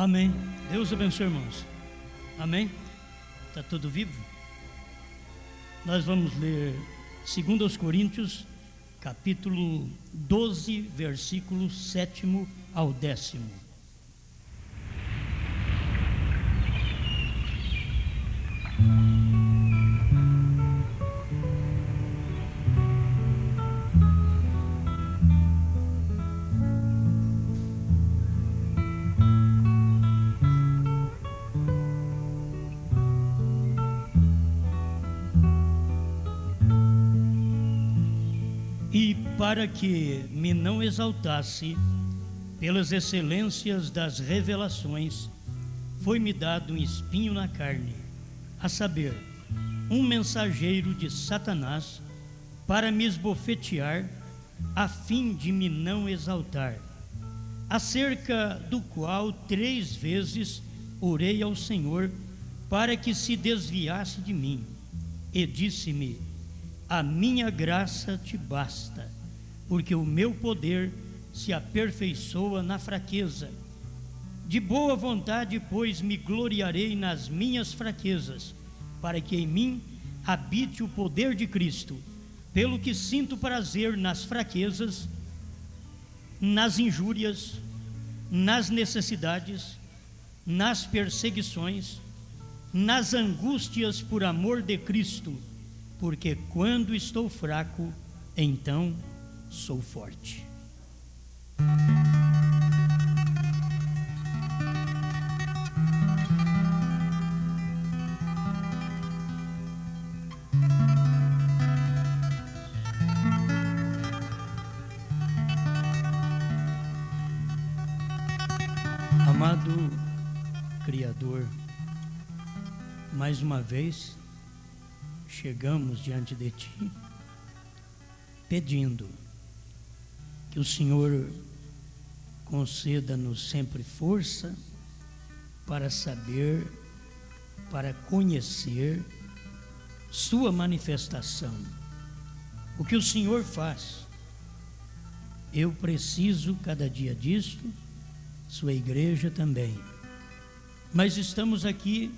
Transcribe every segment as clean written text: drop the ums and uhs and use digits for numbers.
Amém. Deus abençoe, irmãos. Amém. Está tudo vivo? Nós vamos ler 2 Coríntios, capítulo 12, versículo 7 ao 10. E para que me não exaltasse pelas excelências das revelações, foi-me dado um espinho na carne, a saber, um mensageiro de Satanás, para me esbofetear, a fim de me não exaltar, acerca do qual 3 vezes orei ao Senhor, para que se desviasse de mim, e disse-me: a minha graça te basta, porque o meu poder se aperfeiçoa na fraqueza. De boa vontade, pois, me gloriarei nas minhas fraquezas, para que em mim habite o poder de Cristo, pelo que sinto prazer nas fraquezas, nas injúrias, nas necessidades, nas perseguições, nas angústias por amor de Cristo, porque quando estou fraco, então sou forte. Amado Criador, mais uma vez chegamos diante de Ti, pedindo que o Senhor conceda-nos sempre força para saber, para conhecer Sua manifestação, o que o Senhor faz. Eu preciso cada dia disto, Sua igreja também, mas estamos aqui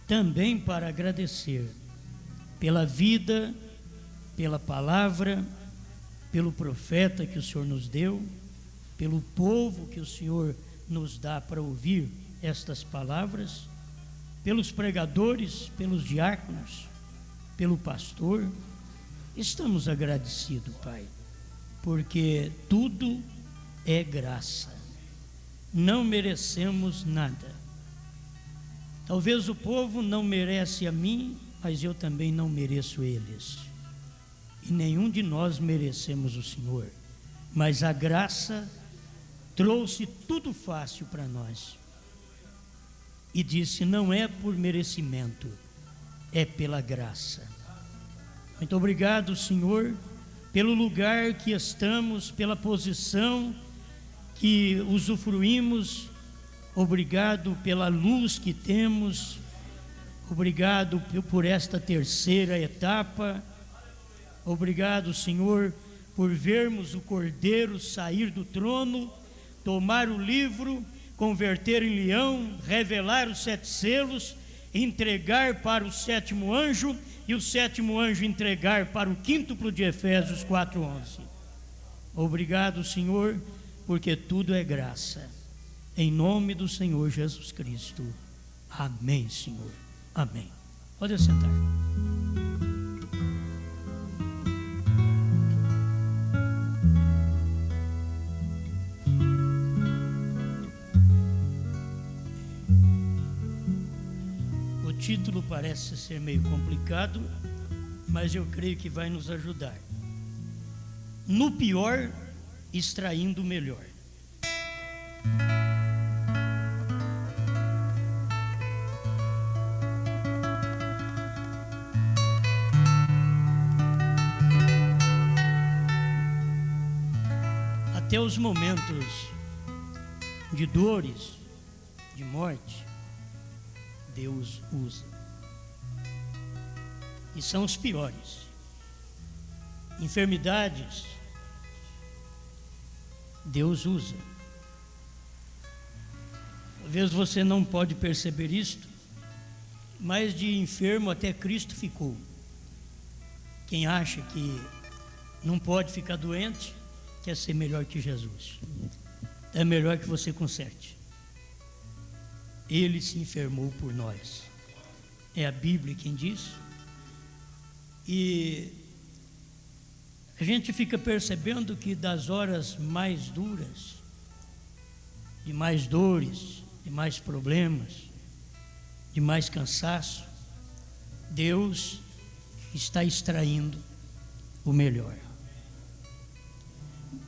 também para agradecer pela vida, pela palavra, pelo profeta que o Senhor nos deu, pelo povo que o Senhor nos dá para ouvir estas palavras, pelos pregadores, pelos diáconos, pelo pastor. Estamos agradecidos, Pai, porque tudo é graça, não merecemos nada. Talvez o povo não merece a mim, mas eu também não mereço eles, e nenhum de nós merecemos o Senhor, mas a graça trouxe tudo fácil para nós, e disse: não é por merecimento, é pela graça. Muito obrigado, Senhor, pelo lugar que estamos, pela posição que usufruímos. Obrigado pela luz que temos, obrigado por esta terceira etapa, obrigado, Senhor, por vermos o Cordeiro sair do trono, tomar o livro, converter em leão, revelar os 7 selos, entregar para o 7º anjo, e o 7º anjo entregar para o quíntuplo de Efésios 4:11. Obrigado, Senhor, porque tudo é graça. Em nome do Senhor Jesus Cristo. Amém, Senhor. Amém. Pode sentar. O título parece ser meio complicado, mas eu creio que vai nos ajudar. No pior, extraindo o melhor. Até os momentos de dores, de morte, Deus usa. E são os piores. Enfermidades, Deus usa. Talvez você não pode perceber isto, mas de enfermo até Cristo ficou. Quem acha que não pode ficar doente, quer ser melhor que Jesus. É melhor que você conserte. Ele se enfermou por nós. É a Bíblia quem diz. E a gente fica percebendo que das horas mais duras, de mais dores, de mais problemas, de mais cansaço, Deus está extraindo o melhor.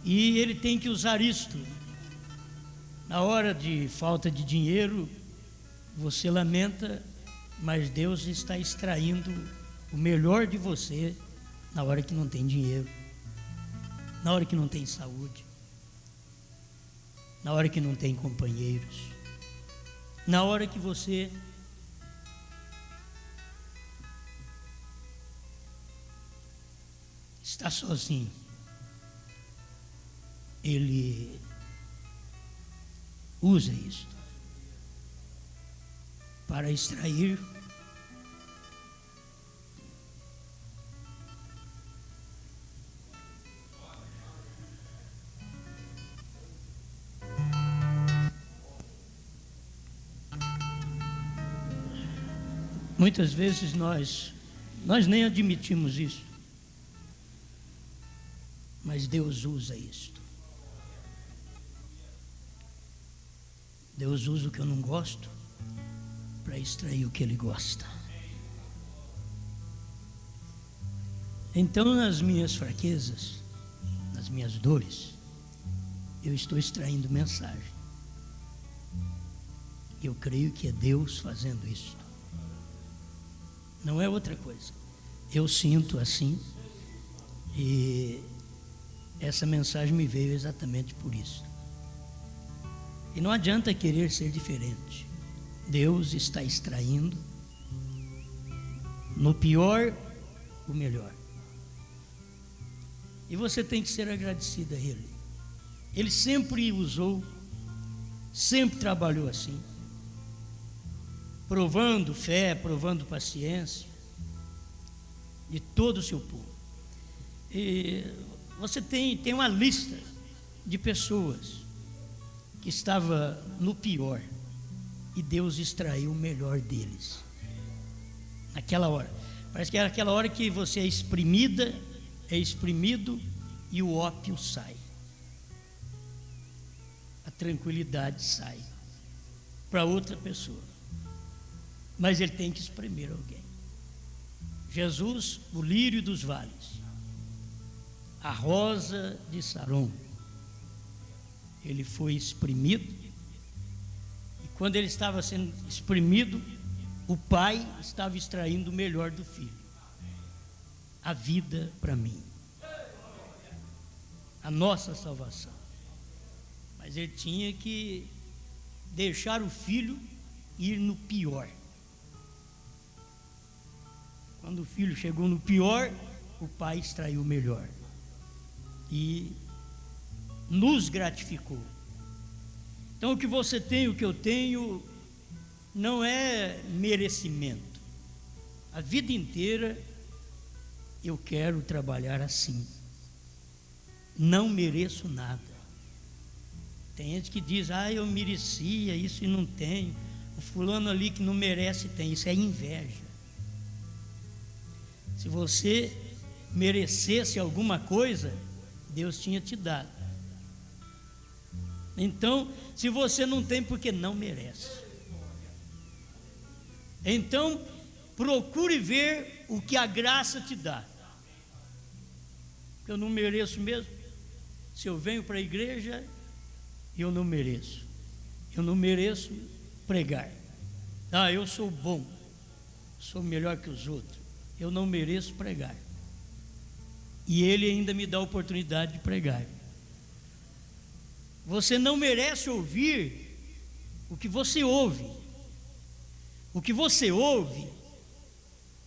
E Ele tem que usar isto. Na hora de falta de dinheiro, você lamenta, mas Deus está extraindo o melhor de você na hora que não tem dinheiro, na hora que não tem saúde, na hora que não tem companheiros, na hora que você está sozinho. Ele usa isto para extrair muitas vezes nós nem admitimos isso, mas Deus usa isto. Deus usa o que eu não gosto para extrair o que Ele gosta. Então, nas minhas fraquezas, nas minhas dores, eu estou extraindo mensagem. Eu creio que é Deus fazendo isso. Não é outra coisa. Eu sinto assim, e essa mensagem me veio exatamente por isso. E não adianta querer ser diferente. Deus está extraindo no pior o melhor. E você tem que ser agradecido a Ele. Ele sempre usou, sempre trabalhou assim, provando fé, provando paciência de todo o seu povo. E você tem uma lista de pessoas que estava no pior e Deus extraiu o melhor deles naquela hora. Parece que era aquela hora que você é exprimido e o ópio sai, a tranquilidade sai para outra pessoa, mas ele tem que exprimir alguém. Jesus, o lírio dos vales, a rosa de Saron, ele foi exprimido, e quando ele estava sendo exprimido, o pai estava extraindo o melhor do filho, a vida para mim, a nossa salvação. Mas ele tinha que deixar o filho ir no pior. Quando o filho chegou no pior, o pai extraiu o melhor e nos gratificou. Então, o que você tem, o que eu tenho, não é merecimento. A vida inteira eu quero trabalhar assim. Não mereço nada. Tem gente que diz: eu merecia isso e não tenho. O fulano ali que não merece tem. Isso é inveja. Se você merecesse alguma coisa, Deus tinha te dado. Então, se você não tem, porque não merece. Então, procure ver o que a graça te dá. Eu não mereço mesmo. Se eu venho para a igreja, eu não mereço. Eu não mereço pregar. Eu sou bom, sou melhor que os outros. Eu não mereço pregar. E Ele ainda me dá a oportunidade de pregar. Você não merece ouvir o que você ouve. O que você ouve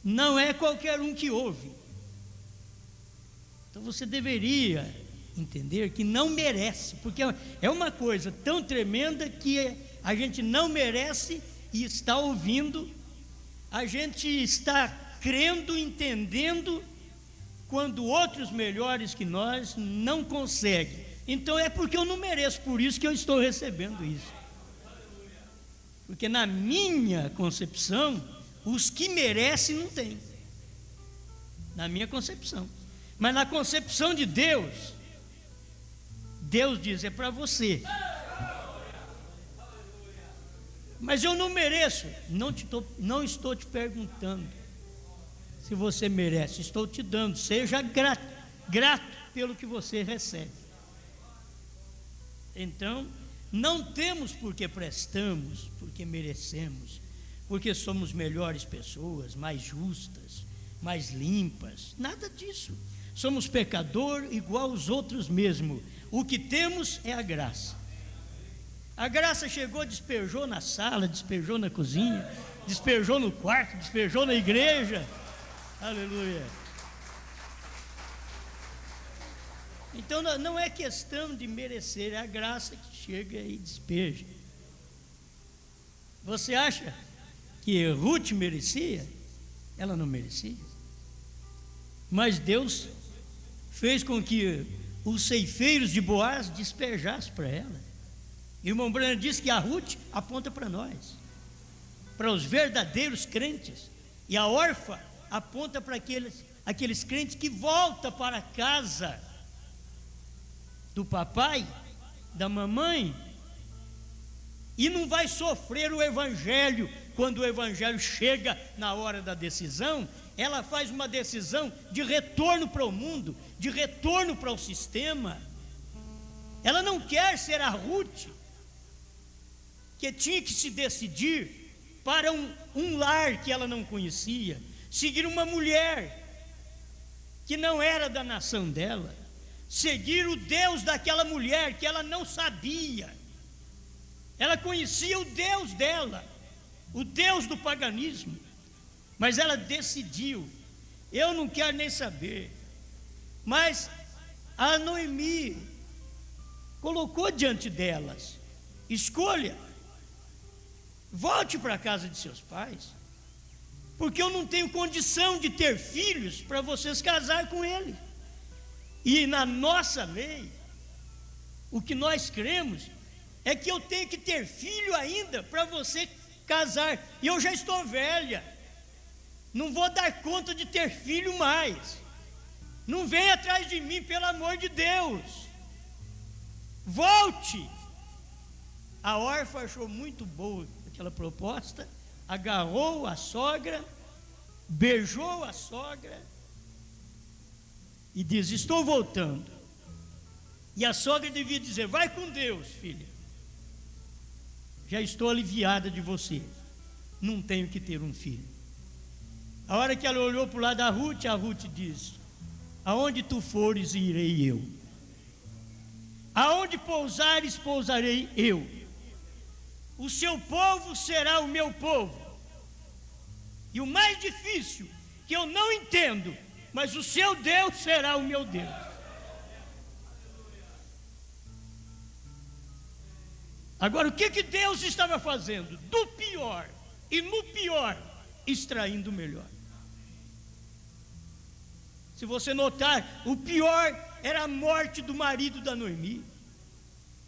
não é qualquer um que ouve. Então você deveria entender que não merece, porque é uma coisa tão tremenda que a gente não merece e está ouvindo, a gente está crendo, entendendo, quando outros melhores que nós não conseguem. Então é porque eu não mereço, por isso que eu estou recebendo isso. Porque na minha concepção, os que merecem não têm. Na minha concepção. Mas na concepção de Deus, Deus diz, é para você. Mas eu não mereço. Não estou te perguntando se você merece. Estou te dando. Seja grato pelo que você recebe. Então, não temos porque prestamos, porque merecemos, porque somos melhores pessoas, mais justas, mais limpas. Nada disso. Somos pecador igual aos outros mesmo. O que temos é a graça. A graça chegou, despejou na sala, despejou na cozinha, despejou no quarto, despejou na igreja. Aleluia. Então não é questão de merecer, é a graça que chega e despeja. Você acha que Ruth merecia? Ela não merecia. Mas Deus fez com que os ceifeiros de Boaz despejassem para ela. E o irmão Branham diz que a Ruth aponta para nós, para os verdadeiros crentes, e a órfã aponta para aqueles crentes que voltam para a casa do papai, da mamãe, e não vai sofrer o evangelho. Quando o evangelho chega na hora da decisão, ela faz uma decisão de retorno para o mundo, de retorno para o sistema. Ela não quer ser a Ruth, que tinha que se decidir para um lar que ela não conhecia, seguir uma mulher que não era da nação dela, seguir o Deus daquela mulher que ela não sabia. Ela conhecia o Deus dela, o Deus do paganismo, mas ela decidiu, eu não quero nem saber. Mas a Noemi colocou diante delas, escolha, volte para a casa de seus pais, porque eu não tenho condição de ter filhos para vocês casar com ele. E na nossa lei, o que nós cremos é que eu tenho que ter filho ainda para você casar, e eu já estou velha, não vou dar conta de ter filho mais. Não venha atrás de mim, pelo amor de Deus, volte. A órfã achou muito boa aquela proposta, agarrou a sogra, beijou a sogra e diz, estou voltando. E a sogra devia dizer, vai com Deus, filha, já estou aliviada de você, não tenho que ter um filho. A hora que ela olhou para o lado da Ruth, a Ruth diz, aonde tu fores, irei eu, aonde pousares, pousarei eu, o seu povo será o meu povo. E o mais difícil, que eu não entendo, mas o seu Deus será o meu Deus. Agora, o que Deus estava fazendo? Do pior, e no pior, extraindo o melhor. Se você notar, o pior era a morte do marido da Noemi,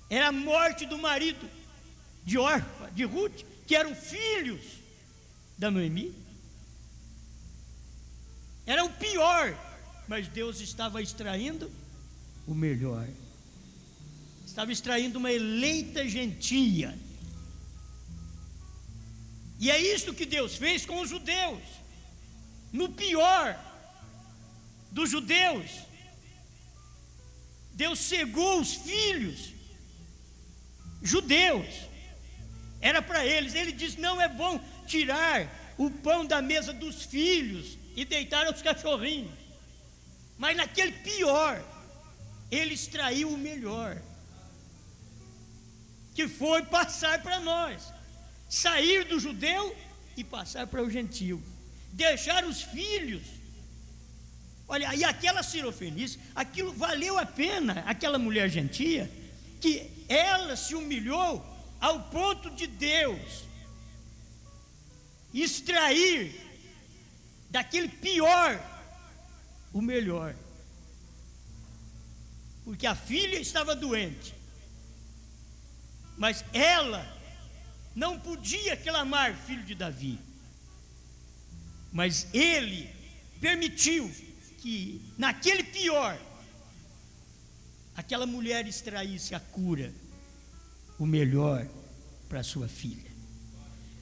era a morte do marido de Orfa, de Ruth, que eram filhos da Noemi. Era o pior, mas Deus estava extraindo o melhor. Estava extraindo uma eleita gentia. E é isso que Deus fez com os judeus. No pior dos judeus, Deus cegou os filhos judeus. Era para eles, ele diz, não é bom tirar o pão da mesa dos filhos e deitar aos cachorrinhos. Mas naquele pior, ele extraiu o melhor, que foi passar para nós, sair do judeu e passar para o gentio, deixar os filhos. Olha, e aquela Sirofenice, aquilo valeu a pena, aquela mulher gentia, que ela se humilhou ao ponto de Deus extrair daquele pior o melhor. Porque a filha estava doente, mas ela não podia clamar filho de Davi. Mas ele permitiu que naquele pior, aquela mulher extraísse a cura, o melhor para sua filha.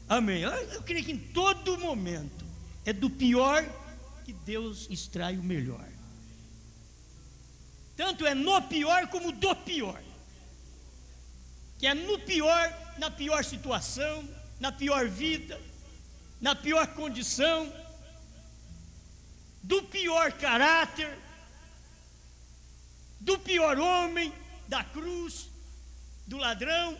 Amém. Eu creio que em todo momento é do pior que Deus extrai o melhor. Tanto é no pior como do pior. Que é no pior, na pior situação, na pior vida, na pior condição, do pior caráter, do pior homem, da cruz, do ladrão.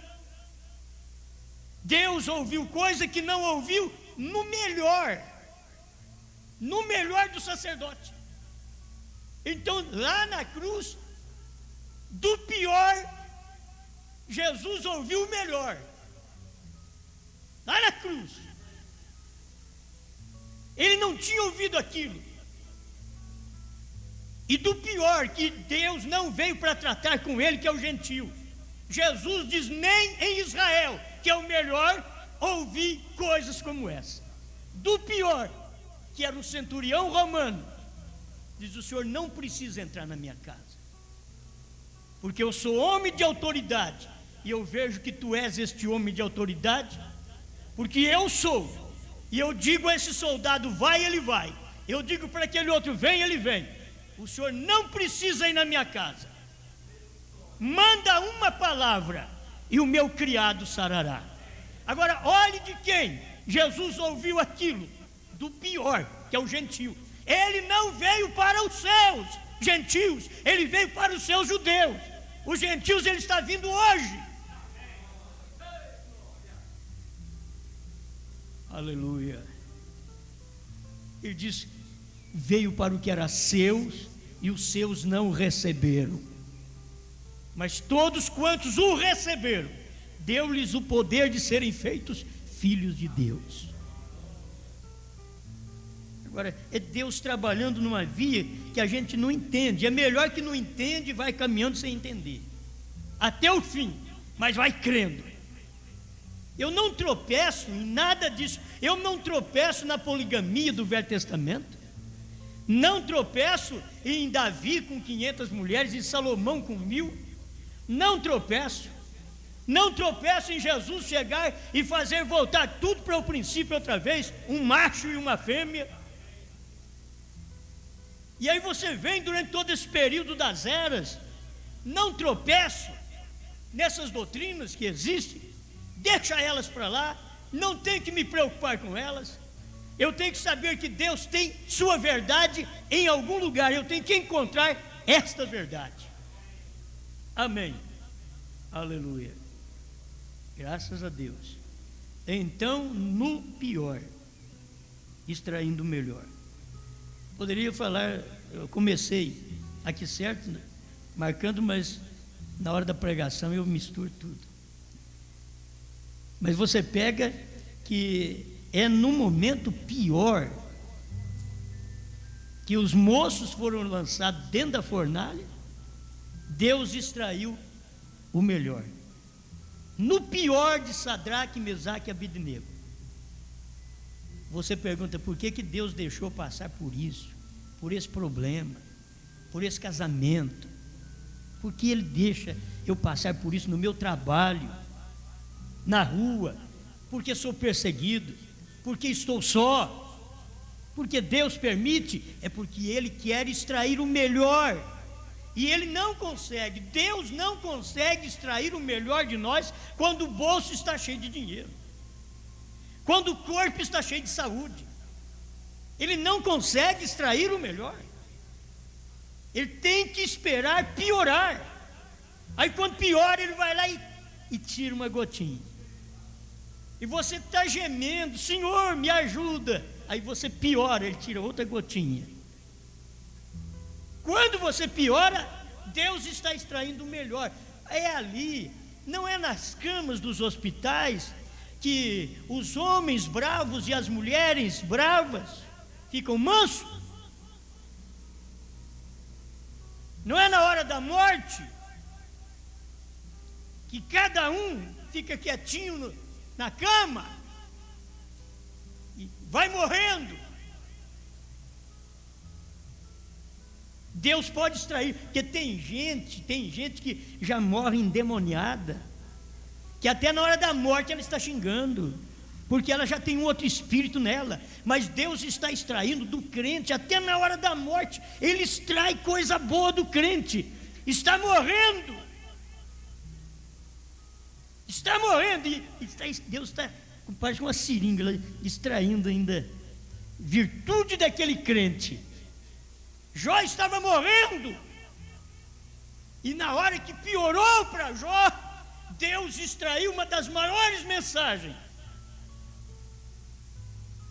Deus ouviu coisa que não ouviu no melhor do sacerdote. Então, lá na cruz, do pior, Jesus ouviu o melhor. Lá na cruz. Ele não tinha ouvido aquilo. E do pior, que Deus não veio para tratar com ele, que é o gentio. Jesus diz: nem em Israel, que é o melhor, ouvi coisas como essa. Do pior, que era um centurião romano, diz: o senhor não precisa entrar na minha casa, porque eu sou homem de autoridade, e eu vejo que tu és este homem de autoridade, porque eu sou, e eu digo a esse soldado: vai, ele vai. Eu digo para aquele outro: vem, ele vem. O senhor não precisa ir na minha casa. Manda uma palavra e o meu criado sarará. Agora, olhe de quem Jesus ouviu aquilo. Do pior, que é o gentio. Ele não veio para os seus gentios, ele veio para os seus judeus. Os gentios ele está vindo hoje. Aleluia. Ele diz: veio para o que era seus, e os seus não o receberam. Mas todos quantos o receberam, deu-lhes o poder de serem feitos filhos de Deus. Agora, é Deus trabalhando numa via que a gente não entende. É melhor que não entende e vai caminhando sem entender, até o fim, mas vai crendo. Eu não tropeço em nada disso. Eu não tropeço na poligamia do Velho Testamento. Não tropeço em Davi com 500 mulheres, em Salomão com 1000. Não tropeço. Não tropeço em Jesus chegar e fazer voltar tudo para o princípio outra vez, um macho e uma fêmea. E aí você vem durante todo esse período das eras. Não tropeço nessas doutrinas que existem. Deixa elas para lá. Não tenho que me preocupar com elas. Eu tenho que saber que Deus tem sua verdade em algum lugar. Eu tenho que encontrar esta verdade. Amém. Aleluia. Graças a Deus. Então, no pior, extraindo o melhor. Poderia falar, eu comecei aqui certo, marcando, mas na hora da pregação eu misturo tudo. Mas você pega que é no momento pior que os moços foram lançados dentro da fornalha, Deus extraiu o melhor. No pior de Sadraque, Mesaque e Abednego. Você pergunta: por que Deus deixou passar por isso, por esse problema, por esse casamento? Por que Ele deixa eu passar por isso no meu trabalho, na rua? Porque sou perseguido, porque estou só. Porque Deus permite, é porque Ele quer extrair o melhor. E Ele não consegue, Deus não consegue extrair o melhor de nós quando o bolso está cheio de dinheiro, quando o corpo está cheio de saúde. Ele não consegue extrair o melhor. Ele tem que esperar piorar. Aí quando piora, Ele vai lá e tira uma gotinha. E você está gemendo: Senhor, me ajuda. Aí você piora, Ele tira outra gotinha. Quando você piora, Deus está extraindo o melhor. É ali Não é nas camas dos hospitais que os homens bravos e as mulheres bravas ficam mansos? Não é na hora da morte que cada um fica quietinho na cama e vai morrendo? Deus pode extrair, porque tem gente que já morre endemoniada, que até na hora da morte ela está xingando, porque ela já tem um outro espírito nela. Mas Deus está extraindo do crente, até na hora da morte, Ele extrai coisa boa do crente. Está morrendo, e Deus está, parece uma seringa, extraindo ainda virtude daquele crente. Jó estava morrendo, e na hora que piorou para Jó, Deus extraiu uma das maiores mensagens.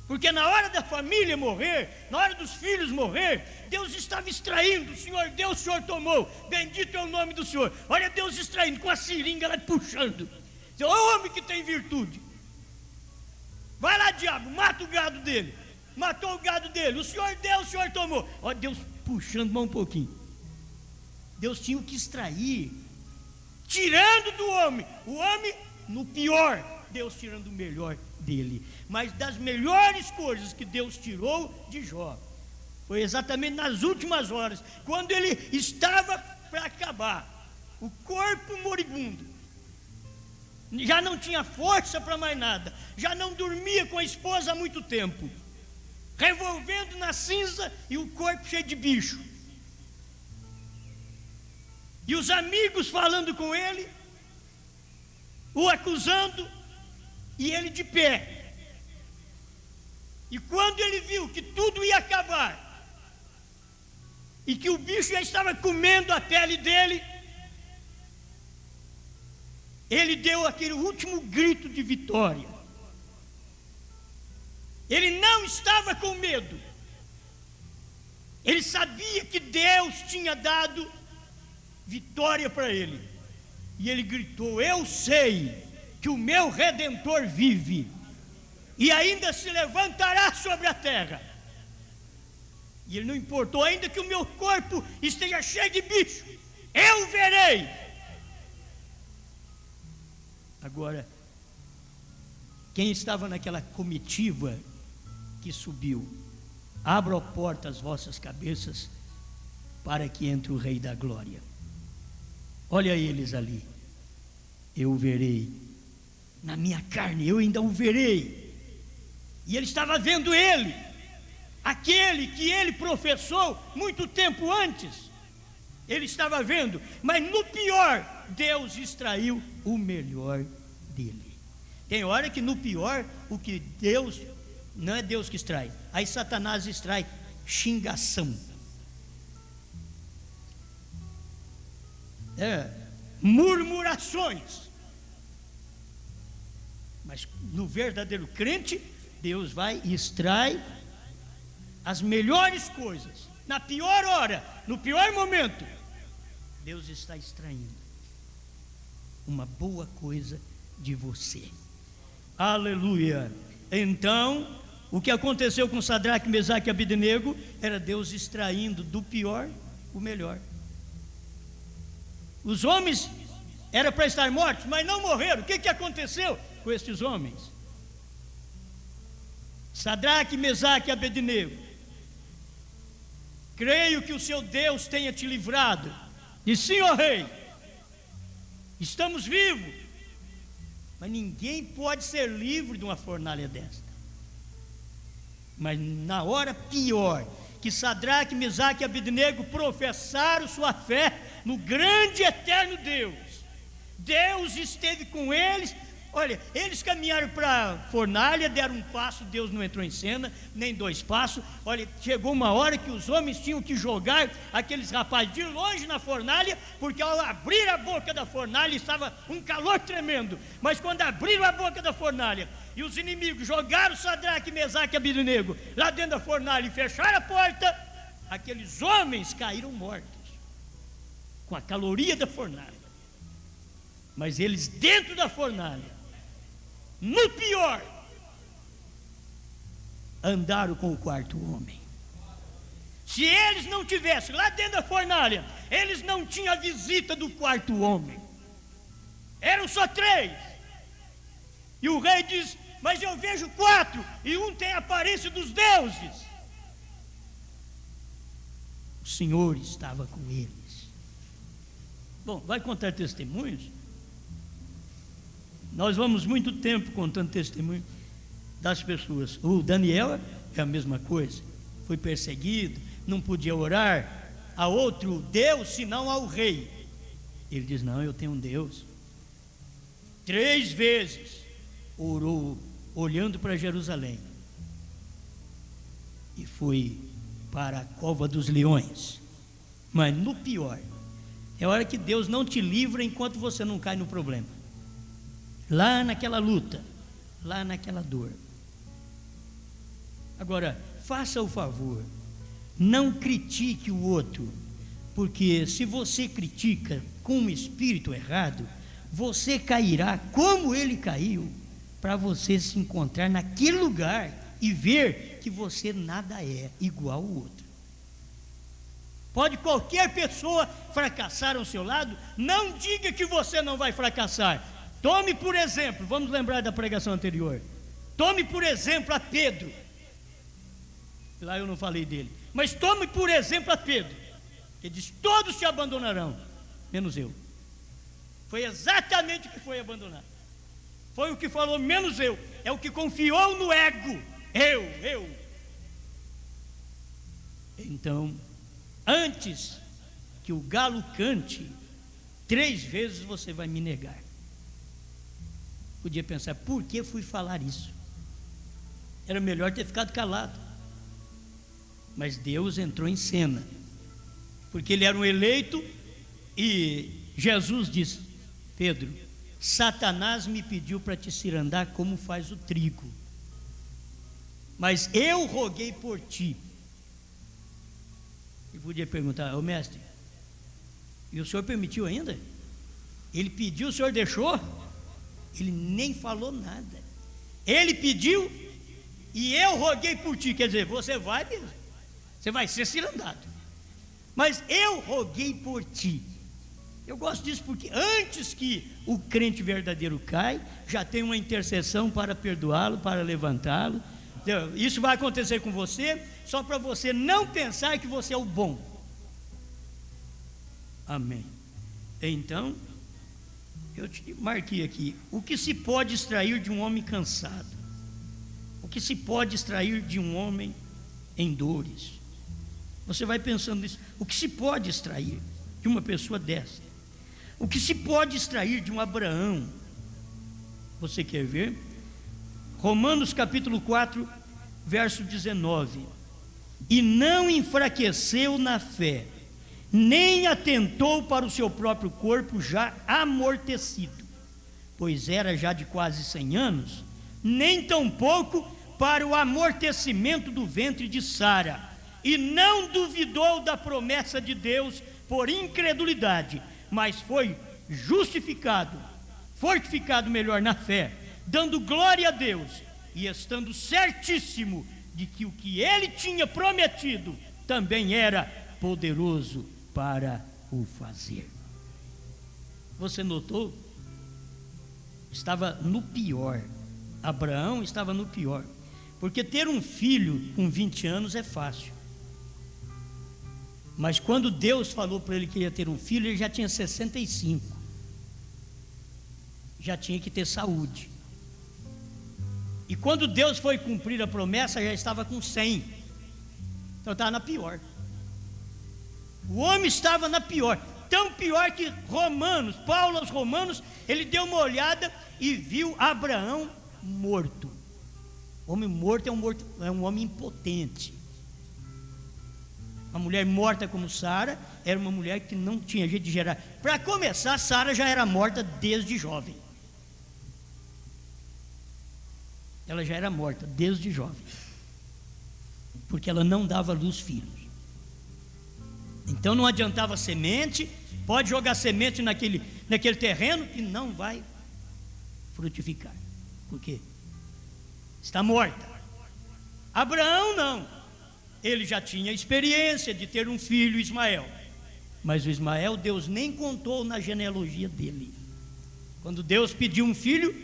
Porque na hora da família morrer, na hora dos filhos morrer, Deus estava extraindo. O Senhor deu, o Senhor tomou, bendito é o nome do Senhor. Olha Deus extraindo, com a seringa lá puxando. O homem que tem virtude, vai lá, diabo, mata o gado dele. Matou o gado dele, o Senhor deu, o Senhor tomou. Olha Deus puxando mais um pouquinho. Deus tinha que extrair, tirando do homem, o homem no pior, Deus tirando o melhor dele. Mas das melhores coisas que Deus tirou de Jó, foi exatamente nas últimas horas, quando ele estava para acabar, o corpo moribundo, já não tinha força para mais nada, já não dormia com a esposa há muito tempo, revolvendo na cinza e o corpo cheio de bicho, e os amigos falando com ele, o acusando, e ele de pé. E quando ele viu que tudo ia acabar, e que o bicho já estava comendo a pele dele, ele deu aquele último grito de vitória. Ele não estava com medo, ele sabia que Deus tinha dado vitória para ele, e ele gritou: eu sei que o meu Redentor vive, e ainda se levantará sobre a terra. E ele não importou, ainda que o meu corpo esteja cheio de bicho, eu verei. Agora, quem estava naquela comitiva que subiu: abra a porta as vossas cabeças, para que entre o Rei da Glória. Olha eles ali, eu o verei, na minha carne eu ainda o verei. E ele estava vendo ele, aquele que ele professou muito tempo antes, ele estava vendo, mas no pior, Deus extraiu o melhor dele. Tem hora que no pior, o que Deus, não é Deus que extrai, aí Satanás extrai xingação, murmurações. Mas no verdadeiro crente, Deus vai e extrai as melhores coisas. Na pior hora, no pior momento, Deus está extraindo uma boa coisa de você. Aleluia. Então, o que aconteceu com Sadraque, Mesaque e Abednego era Deus extraindo do pior o melhor. Os homens eram para estar mortos, mas não morreram. O que aconteceu com estes homens? Sadraque, Mesaque e Abednego, creio que o seu Deus tenha te livrado. E sim, ó rei, estamos vivos, mas ninguém pode ser livre de uma fornalha desta. Mas na hora pior, que Sadraque, Mesaque e Abednego professaram sua fé no grande e eterno Deus, Deus esteve com eles. Olha, eles caminharam para a fornalha, deram um passo, Deus não entrou em cena, nem dois passos. Olha, chegou uma hora que os homens tinham que jogar aqueles rapazes de longe na fornalha, porque ao abrir a boca da fornalha estava um calor tremendo. Mas quando abriram a boca da fornalha e os inimigos jogaram Sadraque, Mesaque e Abednego lá dentro da fornalha e fecharam a porta, aqueles homens caíram mortos com a caloria da fornalha. Mas eles dentro da fornalha, no pior, andaram com o quarto homem. Se eles não tivessem lá dentro da fornalha, eles não tinham a visita do quarto homem. Eram só 3. E o rei diz: mas eu vejo 4, e um tem a aparência dos deuses. O Senhor estava com eles. Bom, vai contar testemunhos? Nós vamos muito tempo contando testemunhos das pessoas. O Daniel é a mesma coisa. Foi perseguido, não podia orar a outro Deus senão ao rei. Ele diz: não, eu tenho um Deus. 3 vezes orou olhando para Jerusalém e foi para a cova dos leões. Mas no pior, é hora que Deus não te livra enquanto você não cai no problema, lá naquela luta, lá naquela dor. Agora, faça o favor, não critique o outro, porque se você critica com um espírito errado, você cairá como ele caiu, para você se encontrar naquele lugar e ver que você nada é igual ao outro. Pode qualquer pessoa fracassar ao seu lado, não diga que você não vai fracassar. Tome por exemplo, vamos lembrar da pregação anterior, tome por exemplo a Pedro. Lá eu não falei dele, mas tome por exemplo a Pedro, que diz: todos te abandonarão, menos eu. Foi exatamente o que foi abandonado. Foi o que falou: menos eu. É o que confiou no ego. Eu. Então, antes que o galo cante, 3 vezes você vai me negar. Podia pensar: por que fui falar isso? Era melhor ter ficado calado. Mas Deus entrou em cena, porque ele era um eleito. E Jesus disse: Pedro, Satanás me pediu para te cirandar como faz o trigo, mas eu roguei por ti. E podia perguntar: ô mestre, e o senhor permitiu ainda? Ele pediu, o senhor deixou? Ele nem falou nada. Ele pediu e eu roguei por ti. Quer dizer, você vai mesmo, você vai ser cirandado, mas eu roguei por ti. Eu gosto disso porque antes que o crente verdadeiro caia, já tem uma intercessão para perdoá-lo, para levantá-lo. Isso vai acontecer com você, só para você não pensar que você é o bom. Amém. Então, eu te marquei aqui: o que se pode extrair de um homem cansado? O que se pode extrair de um homem em dores? Você vai pensando nisso. O que se pode extrair de uma pessoa dessa? O que se pode extrair de um Abraão? Você quer ver? Romanos capítulo 4, verso 19: e não enfraqueceu na fé, nem atentou para o seu próprio corpo já amortecido, pois era já de quase 100 anos, nem tampouco para o amortecimento do ventre de Sara, e não duvidou da promessa de Deus por incredulidade, mas foi justificado, fortificado melhor na fé, dando glória a Deus, e estando certíssimo de que o que ele tinha prometido também era poderoso para o fazer. Você notou? Estava no pior. Abraão estava no pior, porque ter um filho com 20 anos é fácil. Mas quando Deus falou para ele que ia ter um filho, ele já tinha 65. Já tinha que ter saúde. E quando Deus foi cumprir a promessa, já estava com 100. Então estava na pior. O homem estava na pior. Tão pior que Romanos, Paulo aos Romanos, ele deu uma olhada e viu Abraão morto. Homem morto é um homem impotente. Uma mulher morta como Sara era uma mulher que não tinha jeito de gerar. Para começar, Sara já era morta desde jovem. Ela já era morta desde jovem, porque ela não dava à luz filhos. Então não adiantava semente, pode jogar semente naquele terreno que não vai frutificar. Por quê? Está morta. Abraão não. Ele já tinha experiência de ter um filho, Ismael. Mas o Ismael, Deus nem contou na genealogia dele. Quando Deus pediu um filho,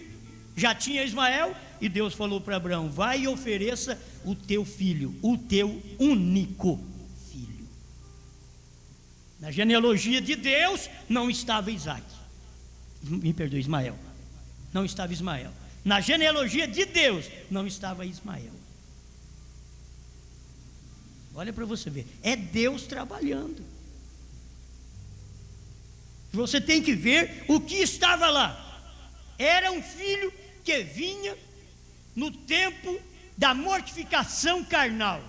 já tinha Ismael, e Deus falou para Abraão: vai e ofereça o teu filho, o teu único filho. Na genealogia de Deus não estava Isaac, me perdoe, Ismael. Não estava Ismael. Na genealogia de Deus não estava Ismael. Olha para você ver, é Deus trabalhando. Você tem que ver o que estava lá. Era um filho que vinha no tempo da mortificação carnal.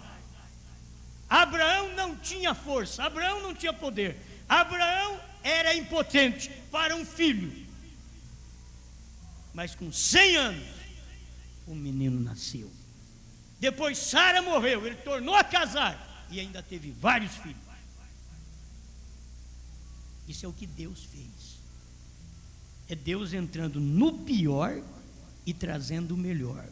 Abraão não tinha força, Abraão não tinha poder, Abraão era impotente para um filho. Mas com 100 anos, o menino nasceu. Depois Sara morreu, ele tornou a casar e ainda teve vários filhos. Isso é o que Deus fez. É Deus entrando no pior e trazendo o melhor.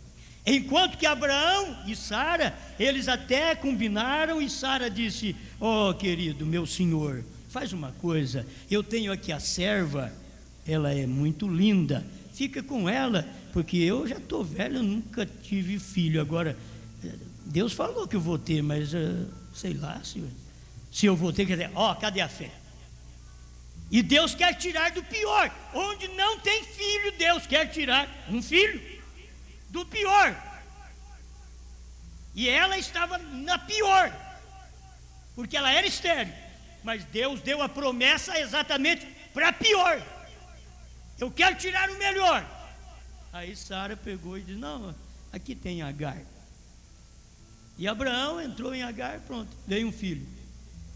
Enquanto que Abraão e Sara, eles até combinaram, e Sara disse: ó, querido, meu senhor, faz uma coisa, eu tenho aqui a serva, ela é muito linda, fica com ela, porque eu já estou velho, eu nunca tive filho. Agora, Deus falou que eu vou ter, mas sei lá se eu vou ter. Quer dizer, cadê a fé? E Deus quer tirar do pior. Onde não tem filho, Deus quer tirar um filho do pior. E ela estava na pior, porque ela era estéril. Mas Deus deu a promessa exatamente para pior. Eu quero tirar o melhor. Aí Sara pegou e disse: não, aqui tem Agar. E Abraão entrou em Agar, pronto, veio um filho.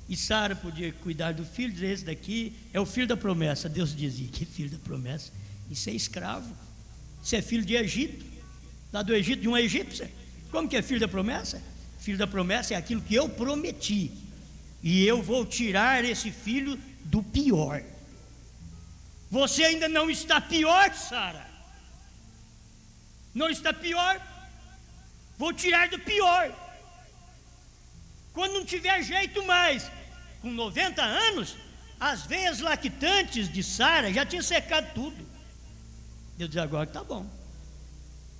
E Sara podia cuidar do filho, dizer: esse daqui é o filho da promessa. Deus dizia: que filho da promessa? Isso é escravo, isso é filho de Egito, lá do Egito, de uma egípcia. Como que é filho da promessa? Filho da promessa é aquilo que eu prometi, e eu vou tirar esse filho do pior. Você ainda não está pior, Sara? Não está pior? Vou tirar do pior. Quando não tiver jeito mais, com 90 anos, as veias lactantes de Sara já tinham secado tudo. Deus diz: agora tá bom,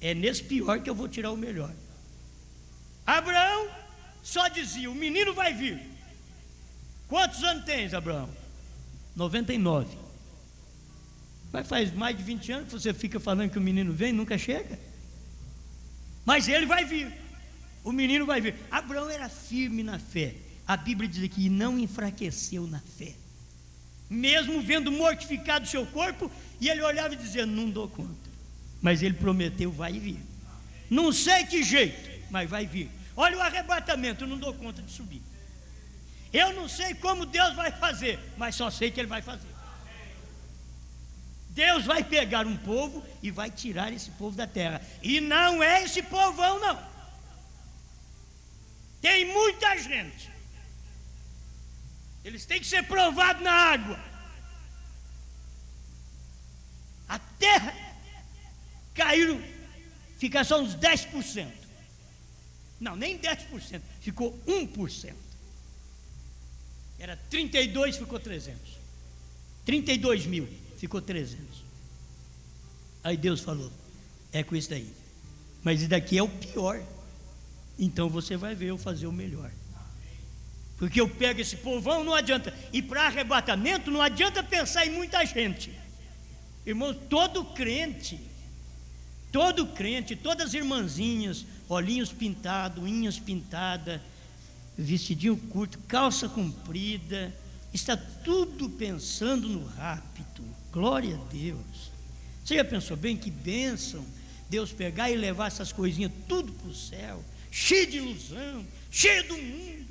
é nesse pior que eu vou tirar o melhor. Abraão só dizia: o menino vai vir. Quantos anos tens, Abraão? 99. Mas faz mais de 20 anos que você fica falando que o menino vem e nunca chega. Mas ele vai vir, o menino vai vir. Abraão era firme na fé. A Bíblia diz aqui: não enfraqueceu na fé, mesmo vendo mortificado o seu corpo. E ele olhava e dizia: não dou conta. Mas ele prometeu: vai vir. Não sei que jeito, mas vai vir. Olha o arrebatamento: eu não dou conta de subir. Eu não sei como Deus vai fazer, mas só sei que Ele vai fazer. Deus vai pegar um povo e vai tirar esse povo da terra. E não é esse povão, não. Tem muita gente. Eles têm que ser provados na água. A terra caiu, fica só uns 10%. Não, nem 10%, ficou 1%. Era 32, ficou 300. 32 mil, ficou 300. Aí Deus falou: é com isso daí. Mas isso daqui é o pior. Então você vai ver eu fazer o melhor. Porque eu pego esse povão, não adianta. E para arrebatamento não adianta pensar em muita gente. Irmãos, todo crente, todas as irmãzinhas, olhinhos pintados, unhas pintadas, vestidinho curto, calça comprida, está tudo pensando no rapto. Glória a Deus. Você já pensou bem que bênção Deus pegar e levar essas coisinhas tudo para o céu, cheio de ilusão, cheio do mundo.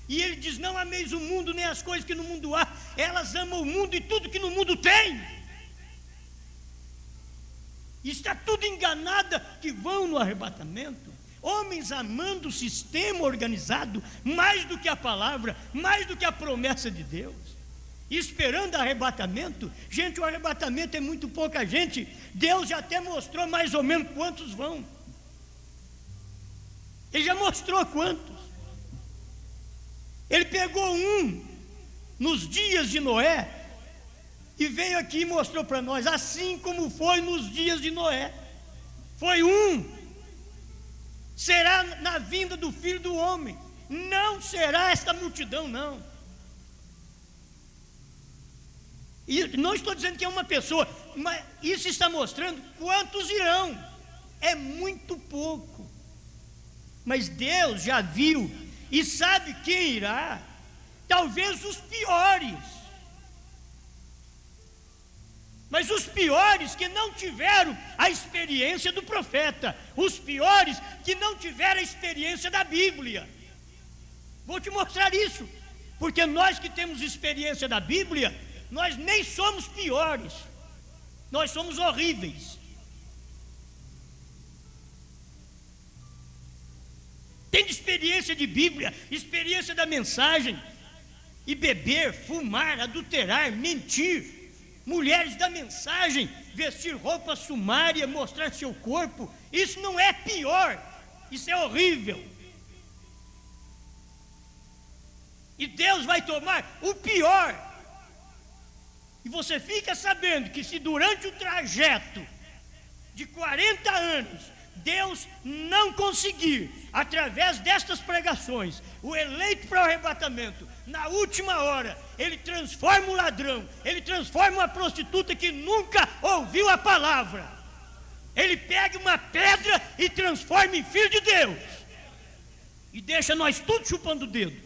E Ele diz: não ameis o mundo nem as coisas que no mundo há. Elas amam o mundo e tudo que no mundo tem. Está tudo enganada que vão no arrebatamento. Homens amando o sistema organizado mais do que a palavra, mais do que a promessa de Deus, esperando arrebatamento. Gente, o arrebatamento é muito pouca gente. Deus já até mostrou mais ou menos quantos vão. Ele já mostrou quantos. Ele pegou um nos dias de Noé e veio aqui e mostrou para nós, assim como foi nos dias de Noé. Foi um. Será na vinda do Filho do Homem. Não será esta multidão, não. E não estou dizendo que é uma pessoa, mas isso está mostrando quantos irão. É muito pouco. Mas Deus já viu e sabe quem irá. Talvez os piores. Mas os piores que não tiveram a experiência do profeta, os piores que não tiveram a experiência da Bíblia. Vou te mostrar isso, porque nós que temos experiência da Bíblia, nós nem somos piores, nós somos horríveis. Tem experiência de Bíblia, experiência da mensagem, e beber, fumar, adulterar, mentir. Mulheres da mensagem, vestir roupa sumária, mostrar seu corpo, isso não é pior, isso é horrível. E Deus vai tomar o pior. E você fica sabendo que se durante o trajeto de 40 anos, Deus não conseguir, através destas pregações, o eleito para o arrebatamento, na última hora, ele transforma o ladrão, ele transforma uma prostituta que nunca ouviu a palavra. Ele pega uma pedra e transforma em filho de Deus. E deixa nós tudo chupando o dedo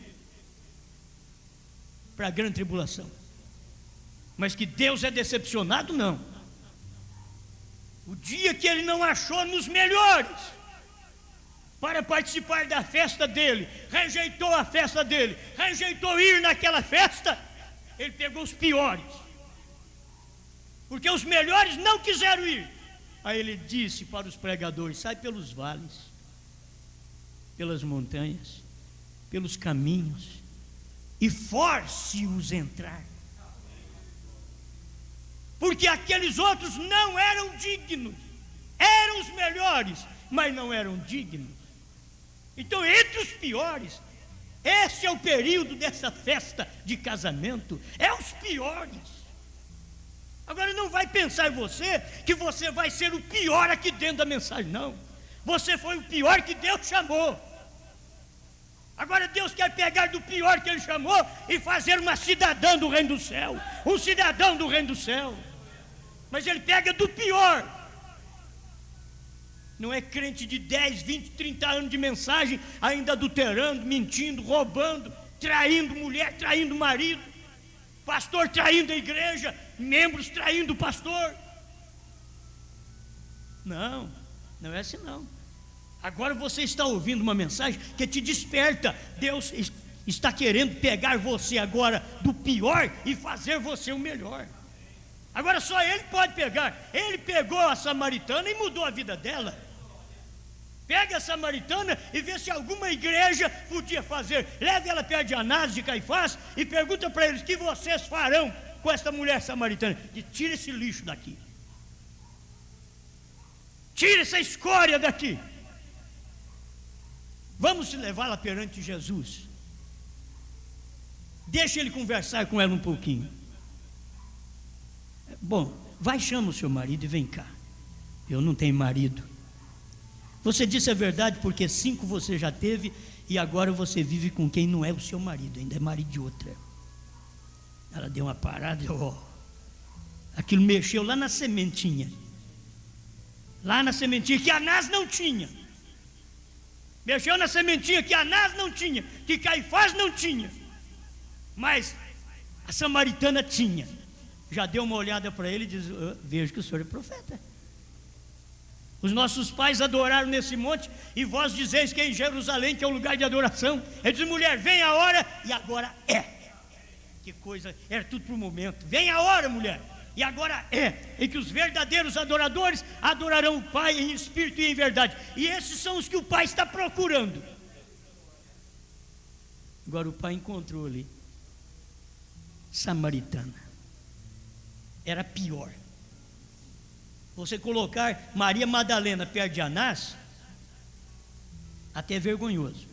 para a grande tribulação. Mas que Deus é decepcionado, não. O dia que ele não achou nos melhores para participar da festa dele, rejeitou a festa dele, rejeitou ir naquela festa, ele pegou os piores, porque os melhores não quiseram ir. Aí ele disse para os pregadores: sai pelos vales, pelas montanhas, pelos caminhos, e force-os a entrar, porque aqueles outros não eram dignos, eram os melhores, mas não eram dignos. Então, entre os piores, esse é o período dessa festa de casamento, é os piores. Agora não vai pensar em você que você vai ser o pior aqui dentro da mensagem, não. Você foi o pior que Deus chamou. Agora Deus quer pegar do pior que Ele chamou e fazer uma cidadã do reino do céu, um cidadão do reino do céu. Mas Ele pega do pior. Não é crente de 10, 20, 30 anos de mensagem, ainda adulterando, mentindo, roubando, traindo mulher, traindo marido, pastor traindo a igreja, membros traindo o pastor. Não, não é assim não. Agora você está ouvindo uma mensagem que te desperta. Deus está querendo pegar você agora do pior e fazer você o melhor. Agora só Ele pode pegar. Ele pegou a samaritana e mudou a vida dela. Pega a samaritana e vê se alguma igreja podia fazer. Leve ela perto de Anás, de Caifás, e pergunta para eles: o que vocês farão com essa mulher samaritana? E tira esse lixo daqui, tira essa escória daqui. Vamos levá-la perante Jesus. Deixa ele conversar com ela um pouquinho. Bom, vai, chama o seu marido e vem cá. Eu não tenho marido. Você disse a verdade, porque 5 você já teve e agora você vive com quem não é o seu marido, ainda é marido de outra. Ela deu uma parada e aquilo mexeu lá na sementinha. Lá na sementinha que Anás não tinha. Mexeu na sementinha que Anás não tinha, que Caifás não tinha, mas a samaritana tinha. Já deu uma olhada para ele e diz: vejo que o senhor é profeta. Os nossos pais adoraram nesse monte, e vós dizeis que é em Jerusalém que é o lugar de adoração. Ele diz: mulher, vem a hora, e agora é. Que coisa, era tudo para o momento. Vem a hora, mulher, e agora em que os verdadeiros adoradores adorarão o Pai em espírito e em verdade. E esses são os que o Pai está procurando. Agora o Pai encontrou ali samaritana. Era pior. Você colocar Maria Madalena perto de Anás, até é vergonhoso.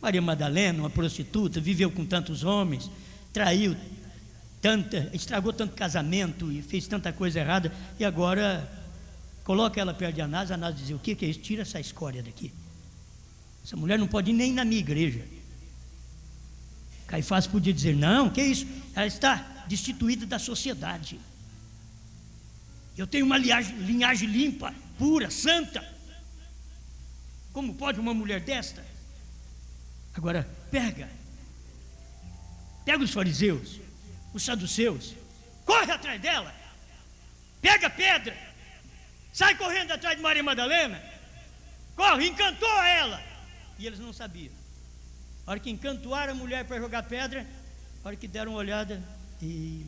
Maria Madalena, uma prostituta, viveu com tantos homens, traiu estragou tanto casamento e fez tanta coisa errada, e agora coloca ela perto de Anás. Anás dizia: o que é isso? Tira essa escória daqui. Essa mulher não pode ir nem na minha igreja. Caifás podia dizer: não, que é isso? Ela está destituída da sociedade. Eu tenho uma linhagem limpa, pura, santa. Como pode uma mulher desta? Agora pega os fariseus, os saduceus, corre atrás dela, pega a pedra, sai correndo atrás de Maria Madalena, corre, encantou ela. E eles não sabiam. A hora que encantoaram a mulher para jogar pedra, a hora que deram uma olhada, e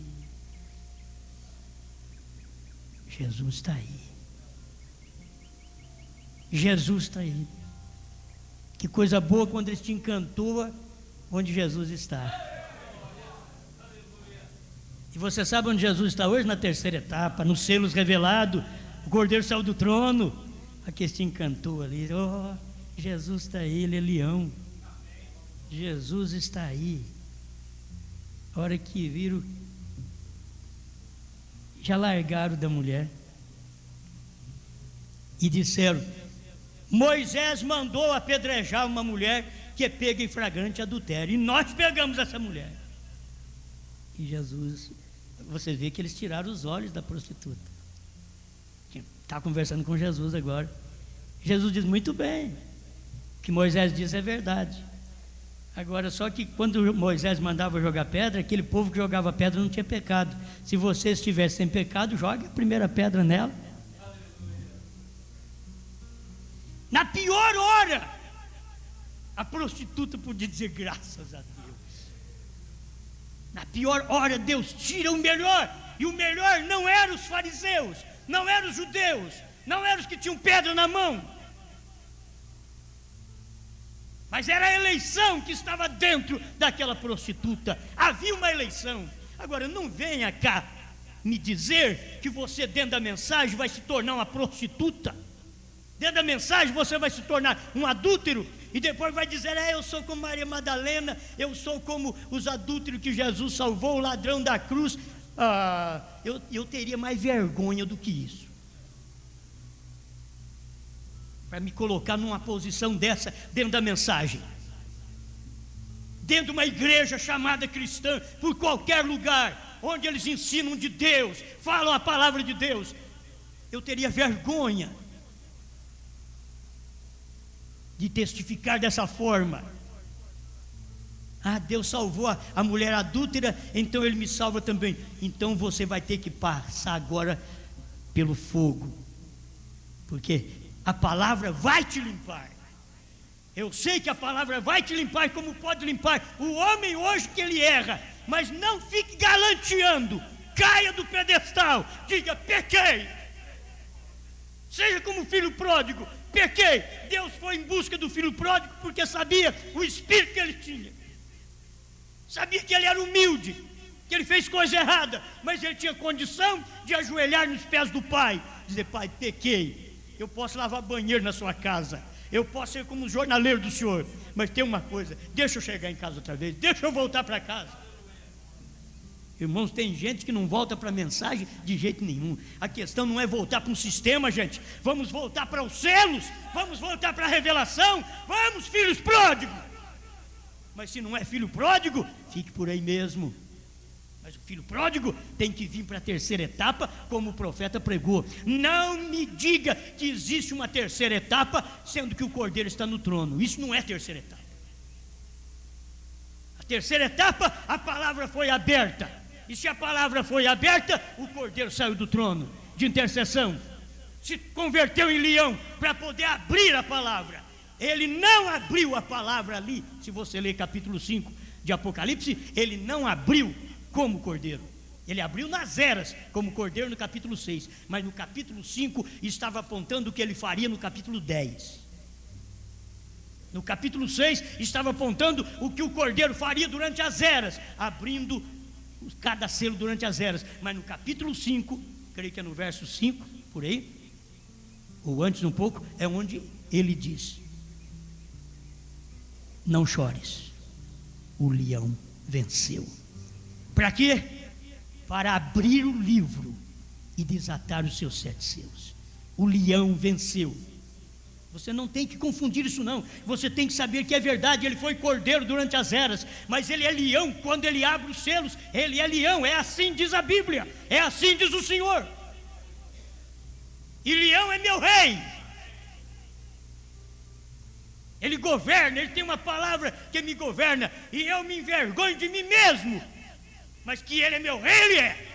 Jesus está aí. Jesus está aí. Que coisa boa quando ele te encantou onde Jesus está. E você sabe onde Jesus está hoje? Na terceira etapa, nos selos revelados. O Cordeiro saiu do trono. Aqui te encantou ali. Oh, Jesus está aí, ele é leão. Jesus está aí. A hora que viram, já largaram da mulher e disseram: Moisés mandou apedrejar uma mulher que é pega em flagrante adultério, e nós pegamos essa mulher. E Jesus, você vê que eles tiraram os olhos da prostituta. Está conversando com Jesus agora. Jesus diz: muito bem, o que Moisés diz é verdade. Agora, só que quando Moisés mandava jogar pedra, aquele povo que jogava pedra não tinha pecado. Se você estivesse sem pecado, jogue a primeira pedra nela. Na pior hora, a prostituta podia dizer: graças a Deus. Na pior hora, Deus tira o melhor. E o melhor não eram os fariseus, não eram os judeus, não eram os que tinham pedra na mão, mas era a eleição que estava dentro daquela prostituta. Havia uma eleição. Agora, não venha cá me dizer que você, dentro da mensagem, vai se tornar uma prostituta. Dentro da mensagem você vai se tornar um adúltero, e depois vai dizer: eu sou como Maria Madalena, eu sou como os adúlteros que Jesus salvou, o ladrão da cruz. Eu teria mais vergonha do que isso, para me colocar numa posição dessa dentro da mensagem, dentro de uma igreja chamada cristã, por qualquer lugar onde eles ensinam de Deus, falam a palavra de Deus. Eu teria vergonha de testificar dessa forma. Deus salvou a mulher adúltera, então Ele me salva também. Então você vai ter que passar agora pelo fogo, porque a palavra vai te limpar. Eu sei que a palavra vai te limpar, como pode limpar o homem hoje que ele erra. Mas não fique galanteando, caia do pedestal, diga: pequei. Seja como o filho pródigo: pequei. Deus foi em busca do filho pródigo porque sabia o espírito que ele tinha, sabia que ele era humilde, que ele fez coisa errada, mas ele tinha condição de ajoelhar nos pés do pai, dizer: pai, pequei. Eu posso lavar banheiro na sua casa, eu posso ser como um jornaleiro do senhor, mas tem uma coisa: deixa eu chegar em casa outra vez, deixa eu voltar para casa. Irmãos, tem gente que não volta para a mensagem de jeito nenhum. A questão não é voltar para um sistema, gente. Vamos voltar para os selos, vamos voltar para a revelação. Vamos, filhos pródigos. Mas se não é filho pródigo, fique por aí mesmo. Mas o filho pródigo tem que vir para a terceira etapa, como o profeta pregou. Não me diga que existe uma terceira etapa, sendo que o Cordeiro está no trono. Isso não é terceira etapa. A terceira etapa, a palavra foi aberta. E se a palavra foi aberta, o Cordeiro saiu do trono de intercessão, se converteu em leão para poder abrir a palavra. Ele não abriu a palavra ali. Se você ler capítulo 5 de Apocalipse, ele não abriu como Cordeiro. Ele abriu nas eras, como cordeiro no capítulo 6, mas no capítulo 5 estava apontando o que ele faria no capítulo 10. No capítulo 6 estava apontando o que o cordeiro faria durante as eras, abrindo cada selo durante as eras. Mas no capítulo 5, creio que é no verso 5, por aí, ou antes um pouco, é onde ele diz: não chores, o leão venceu. Para quê? Para abrir o livro e desatar os seus 7 selos. O leão venceu. Você não tem que confundir isso não. Você tem que saber que é verdade. Ele foi cordeiro durante as eras, mas ele é leão quando ele abre os selos. Ele é leão, é assim diz a Bíblia, é assim diz o Senhor. E leão é meu rei. Ele governa, ele tem uma palavra que me governa, e eu me envergonho de mim mesmo, mas que ele é meu rei, ele é.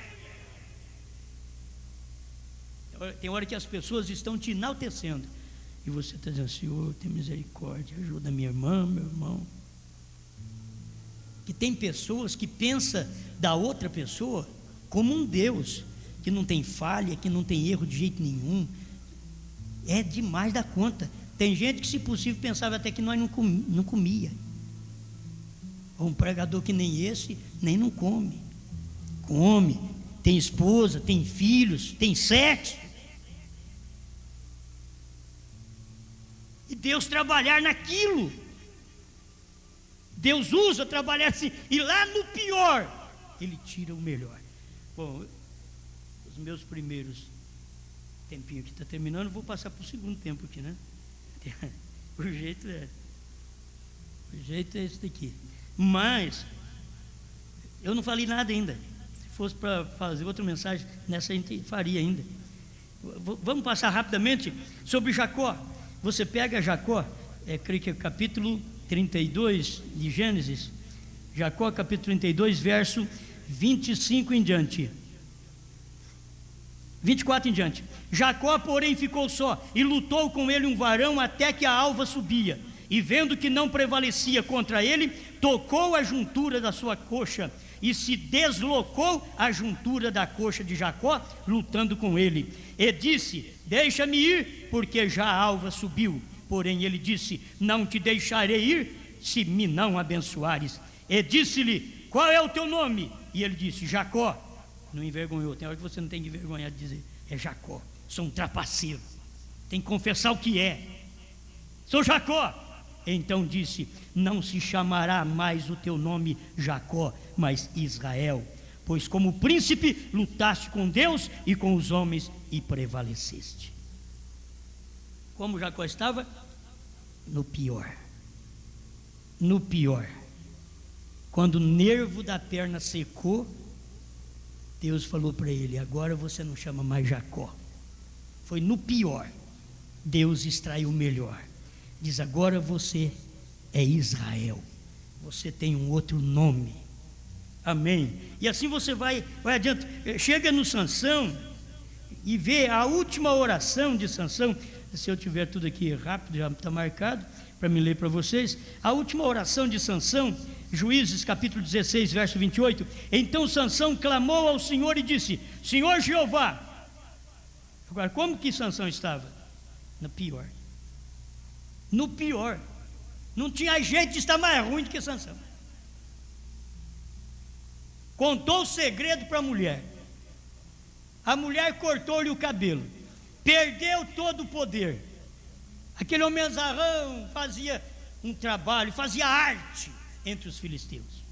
Tem hora que as pessoas estão te enaltecendo e você está dizendo: Senhor, tem misericórdia, ajuda minha irmã, meu irmão. Que tem pessoas que pensam da outra pessoa como um Deus, que não tem falha, que não tem erro de jeito nenhum. É demais da conta. Tem gente que, se possível, pensava até que nós não comia. Um pregador que nem esse, nem não come. Come, tem esposa, tem filhos, tem 7. E Deus trabalhar naquilo. Deus usa trabalhar assim. E lá no pior, Ele tira o melhor. Bom, os meus primeiros tempinho aqui está terminando, vou passar para o segundo tempo aqui, né? O jeito é esse daqui. Mas eu não falei nada ainda. Se fosse para fazer outra mensagem, nessa a gente faria ainda. Vamos passar rapidamente sobre Jacó. Você pega Jacó, creio que é capítulo 32 de Gênesis. Jacó, capítulo 32, verso 25 em diante. 24 em diante. Jacó, porém, ficou só, e lutou com ele um varão até que a alva subia. E vendo que não prevalecia contra ele, tocou a juntura da sua coxa, e se deslocou a juntura da coxa de Jacó, lutando com ele. E disse: deixa-me ir, porque já a alva subiu. Porém ele disse: não te deixarei ir, se me não abençoares. E disse-lhe: qual é o teu nome? E ele disse: Jacó. Não envergonhou. Tem hora que você não tem que envergonhar de dizer: é Jacó, sou um trapaceiro, tem que confessar o que é, sou Jacó. Então disse: não se chamará mais o teu nome Jacó, mas Israel, pois como príncipe lutaste com Deus e com os homens e prevaleceste. Como Jacó estava? No pior. No pior. Quando o nervo da perna secou, Deus falou para ele: agora você não chama mais Jacó. Foi no pior. Deus extraiu o melhor. Diz: agora você é Israel. Você tem um outro nome. Amém. E assim você vai adiante. Chega no Sansão e vê a última oração de Sansão. Se eu tiver tudo aqui rápido, já está marcado para me ler para vocês. A última oração de Sansão, Juízes capítulo 16, verso 28. Então Sansão clamou ao Senhor e disse: Senhor Jeová. Agora, como que Sansão estava? No pior. No pior. Não tinha jeito de estar mais ruim do que Sansão. Contou o segredo para a mulher. A mulher cortou-lhe o cabelo. Perdeu todo o poder. Aquele homem azarrão fazia um trabalho, fazia arte entre os filisteus.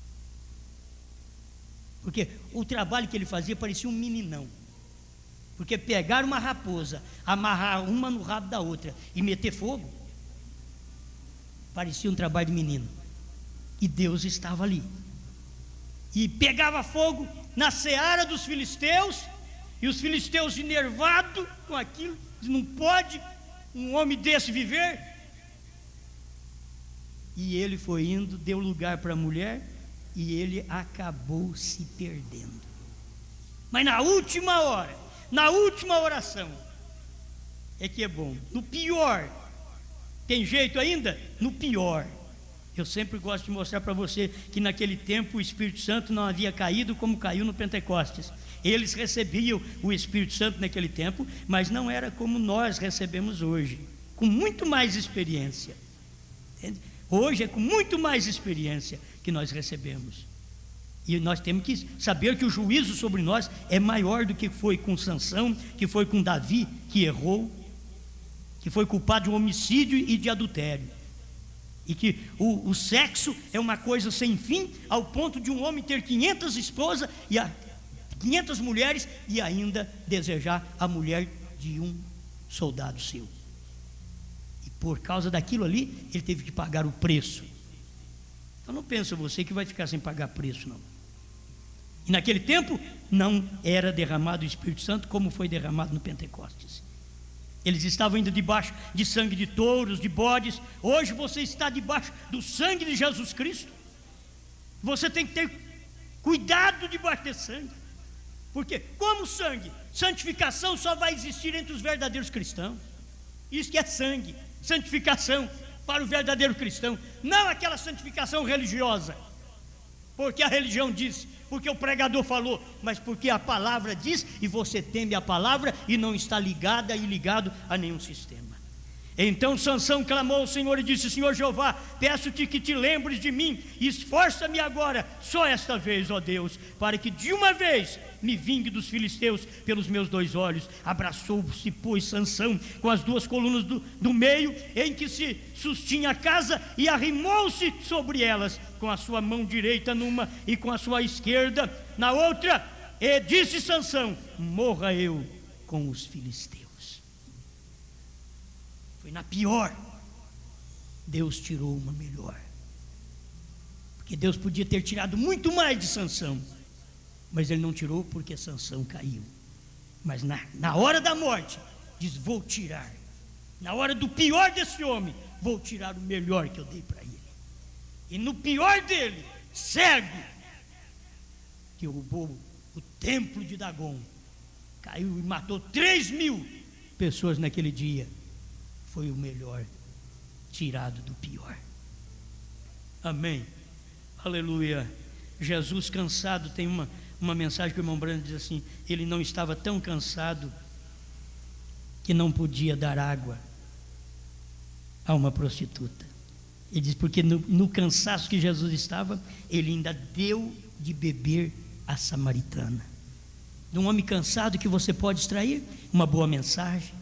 Porque o trabalho que ele fazia parecia um meninão. Porque pegar uma raposa, amarrar uma no rabo da outra e meter fogo, parecia um trabalho de menino. E Deus estava ali. E pegava fogo na seara dos filisteus, e os filisteus enervados com aquilo, não pode um homem desse viver. E ele foi indo, deu lugar para a mulher, e ele acabou se perdendo. Mas na última hora, na última oração, é que é bom. No pior, tem jeito ainda? No pior, Eu sempre gosto de mostrar para você que naquele tempo o Espírito Santo não havia caído como caiu no Pentecostes. Eles recebiam o Espírito Santo naquele tempo, mas não era como nós recebemos hoje, com muito mais experiência. Entende? Hoje é com muito mais experiência que nós recebemos. E nós temos que saber que o juízo sobre nós é maior do que foi com Sansão, que foi com Davi, que errou, que foi culpado de homicídio e de adultério. E que o sexo é uma coisa sem fim, ao ponto de um homem ter 500 esposas e 500 mulheres e ainda desejar a mulher de um soldado seu. E por causa daquilo ali, ele teve que pagar o preço. Então não pensa você que vai ficar sem pagar preço, não. E naquele tempo não era derramado o Espírito Santo como foi derramado no Pentecostes. Eles estavam ainda debaixo de sangue de touros, de bodes. Hoje você está debaixo do sangue de Jesus Cristo. Você tem que ter cuidado debaixo desse sangue. Porque como sangue, santificação só vai existir entre os verdadeiros cristãos. Isso que é sangue, santificação para o verdadeiro cristão. Não aquela santificação religiosa, porque a religião diz, porque o pregador falou, mas porque a palavra diz, e você teme a palavra e não está ligada e ligado a nenhum sistema. Então Sansão clamou ao Senhor e disse: Senhor Jeová, peço-te que te lembres de mim, e esforça-me agora, só esta vez, ó Deus, para que de uma vez me vingue dos filisteus pelos meus 2 olhos. Abraçou-se, pois, Sansão com as 2 colunas do meio, em que se sustinha a casa, e arrimou-se sobre elas, com a sua mão direita numa e com a sua esquerda na outra, e disse Sansão: morra eu com os filisteus. Foi na pior, Deus tirou uma melhor, porque Deus podia ter tirado muito mais de Sansão, mas Ele não tirou porque Sansão caiu. Mas na hora da morte, diz: vou tirar, na hora do pior desse homem, vou tirar o melhor que eu dei para ele. E no pior dele, cego, que roubou o templo de Dagon, caiu e matou 3.000 pessoas naquele dia, foi o melhor tirado do pior. Amém, aleluia. Jesus cansado, tem uma mensagem que o irmão Brando diz assim: ele não estava tão cansado que não podia dar água a uma prostituta. Ele diz, porque no cansaço que Jesus estava, ele ainda deu de beber à samaritana. De um homem cansado, que você pode extrair uma boa mensagem.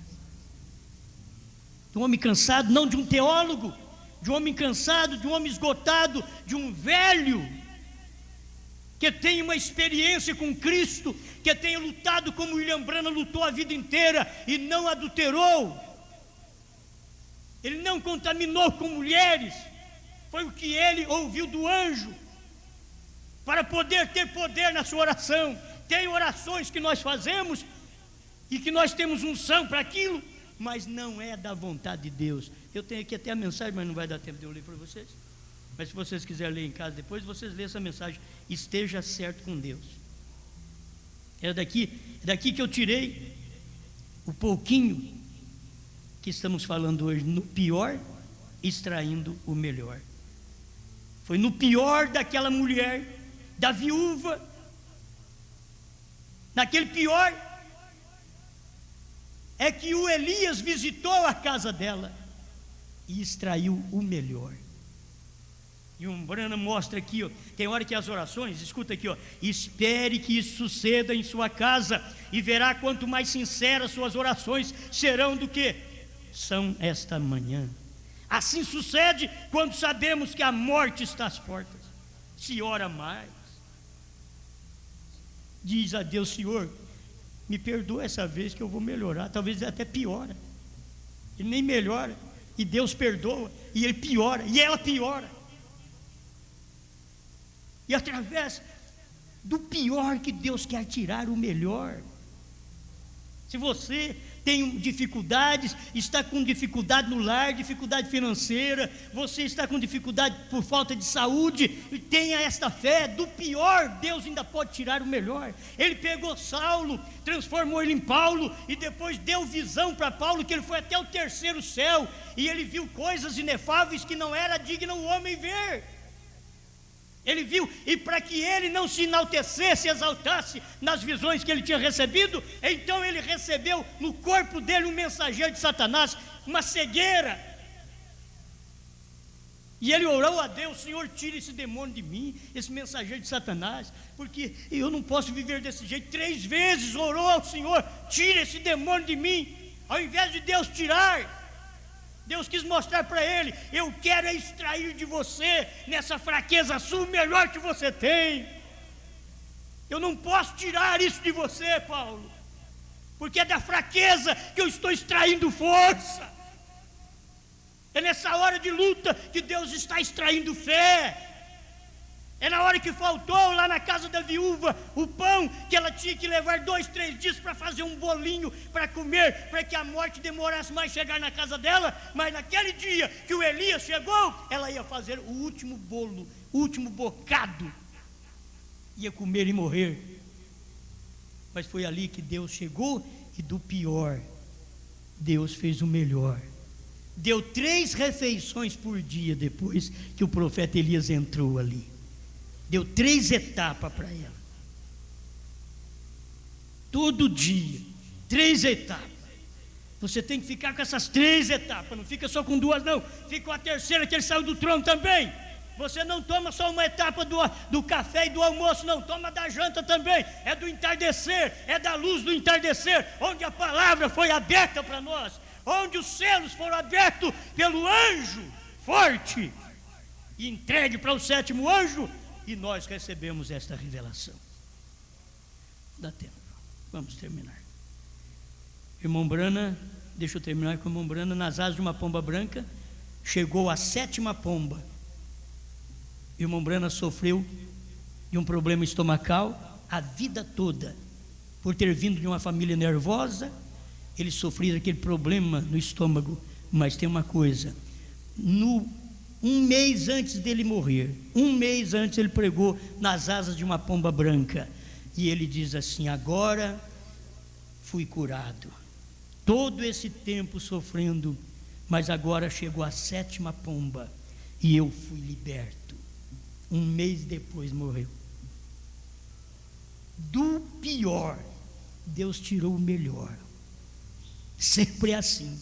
De um homem cansado, não de um teólogo, de um homem cansado, de um homem esgotado, de um velho que tem uma experiência com Cristo, que tenha lutado como William Branham lutou a vida inteira e não adulterou, ele não contaminou com mulheres, foi o que ele ouviu do anjo, para poder ter poder na sua oração. Tem orações que nós fazemos e que nós temos unção para aquilo, mas não é da vontade de Deus. Eu tenho aqui até a mensagem, mas não vai dar tempo de eu ler para vocês. Mas se vocês quiserem ler em casa depois, vocês lêem essa mensagem: esteja certo com Deus. É daqui que eu tirei o pouquinho que estamos falando hoje, no pior, extraindo o melhor. Foi no pior daquela mulher, da viúva, naquele pior, é que o Elias visitou a casa dela e extraiu o melhor. E um Branham mostra aqui, ó, tem hora que as orações, escuta aqui, ó: espere que isso suceda em sua casa, e verá quanto mais sinceras suas orações serão do que são esta manhã. Assim sucede quando sabemos que a morte está às portas. Se ora mais, diz a Deus: Senhor, me perdoa essa vez que eu vou melhorar. Talvez até piora. Ele nem melhora, e Deus perdoa, e ele piora, e ela piora. E através do pior que Deus quer tirar o melhor. Se você tem dificuldades, está com dificuldade no lar, dificuldade financeira, você está com dificuldade por falta de saúde, tenha esta fé, do pior Deus ainda pode tirar o melhor. Ele pegou Saulo, transformou ele em Paulo, e depois deu visão para Paulo, que ele foi até o terceiro céu, e ele viu coisas inefáveis que não era digno o homem ver. Ele viu, e para que ele não se enaltecesse, exaltasse nas visões que ele tinha recebido, então ele recebeu no corpo dele um mensageiro de Satanás, uma cegueira. E ele orou a Deus: Senhor, tira esse demônio de mim, esse mensageiro de Satanás, porque eu não posso viver desse jeito. 3 vezes orou ao Senhor: tira esse demônio de mim. Ao invés de Deus tirar, Deus quis mostrar para ele: eu quero extrair de você, nessa fraqueza sua, o melhor que você tem. Eu não posso tirar isso de você, Paulo, porque é da fraqueza que eu estou extraindo força. É nessa hora de luta que Deus está extraindo fé. É na hora que faltou lá na casa da viúva o pão, que ela tinha que levar 2, 3 dias para fazer um bolinho para comer, para que a morte demorasse mais chegar na casa dela. Mas naquele dia que o Elias chegou, ela ia fazer o último bolo, o último bocado, ia comer e morrer. Mas foi ali que Deus chegou, e do pior Deus fez o melhor. Deu 3 refeições por dia depois que o profeta Elias entrou ali. Deu 3 etapas para ela. Todo dia, 3 etapas. Você tem que ficar com essas 3 etapas. Não fica só com 2, não. Fica com a terceira, que ele saiu do trono também. Você não toma só uma etapa do café e do almoço, não. Toma da janta também. É do entardecer, é da luz do entardecer, onde a palavra foi aberta para nós, onde os selos foram abertos pelo anjo forte e entregue para o 7º anjo. E nós recebemos esta revelação. Dá tempo, vamos terminar. Irmão Brana, deixa eu terminar com o irmão Brana. Nas asas de uma pomba branca, chegou a 7ª pomba. Irmão Brana sofreu de um problema estomacal a vida toda, por ter vindo de uma família nervosa. Ele sofria daquele problema no estômago. Mas tem uma coisa: um mês antes dele morrer, ele pregou nas asas de uma pomba branca, e ele diz assim: agora fui curado, todo esse tempo sofrendo, mas agora chegou a 7ª pomba e eu fui liberto. Um mês depois morreu. Do pior Deus tirou o melhor. Sempre é assim.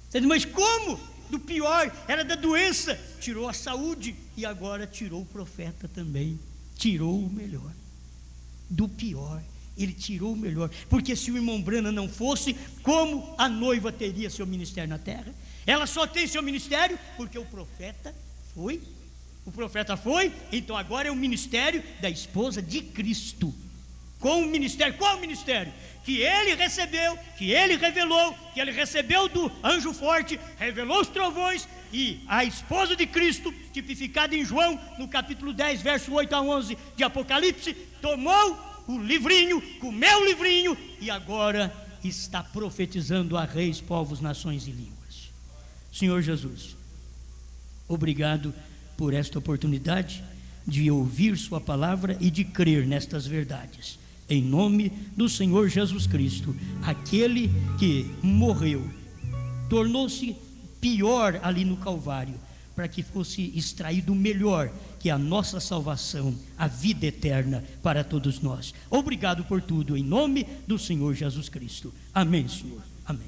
Você diz: mas como? Do pior, era da doença, tirou a saúde, e agora tirou o profeta também. Tirou o melhor. Do pior, ele tirou o melhor. Porque se o irmão Brana não fosse, como a noiva teria seu ministério na terra? Ela só tem seu ministério porque o profeta foi. O profeta foi, então agora é o ministério da esposa de Cristo. Com o ministério, qual o ministério? Que ele recebeu, que ele revelou, que ele recebeu do anjo forte, revelou os trovões, e a esposa de Cristo, tipificada em João, no capítulo 10, verso 8 a 11 de Apocalipse, tomou o livrinho, comeu o livrinho, e agora está profetizando a reis, povos, nações e línguas. Senhor Jesus, obrigado por esta oportunidade de ouvir sua palavra e de crer nestas verdades. Em nome do Senhor Jesus Cristo, aquele que morreu, tornou-se pior ali no Calvário, para que fosse extraído o melhor, que é a nossa salvação, a vida eterna para todos nós. Obrigado por tudo, em nome do Senhor Jesus Cristo. Amém, Senhor. Amém.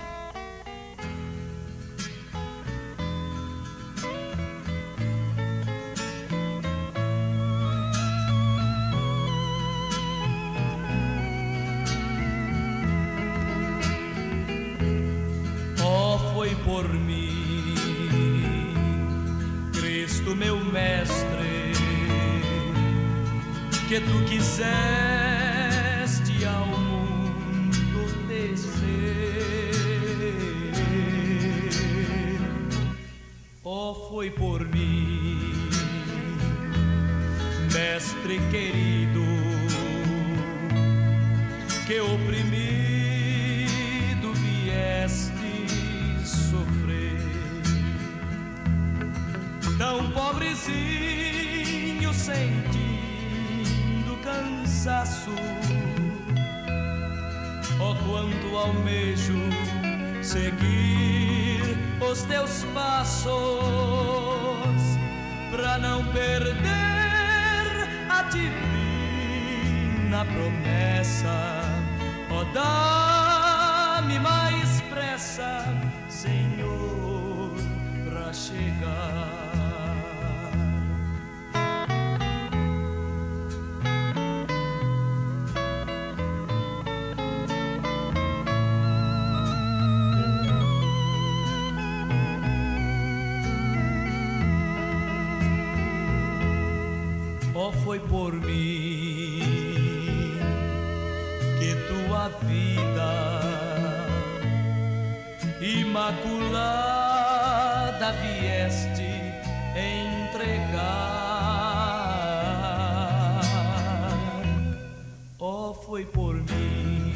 Por mim, Cristo meu mestre, que tu quiseste ao mundo descer. Oh, foi por mim, mestre querido, que oprimido tão pobrezinho, sentindo cansaço. Oh, quanto almejo seguir os teus passos, pra não perder a divina promessa. Oh, dá-me mais pressa, Senhor, pra chegar. Oh, foi por mim que tua vida imaculada vieste entregar. Oh, foi por mim,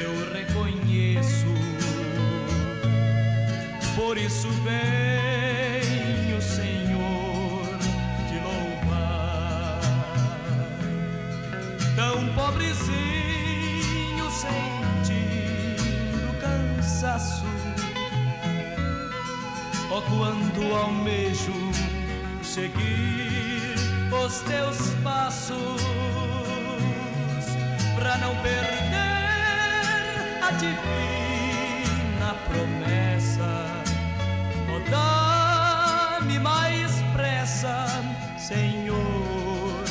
eu reconheço, por isso venho, Senhor, te louvar. Tão pobrezinho, sentindo cansaço. Oh, quando almejo seguir os teus passos, pra não perder a divina promessa. Oh, dá-me mais pressa, Senhor,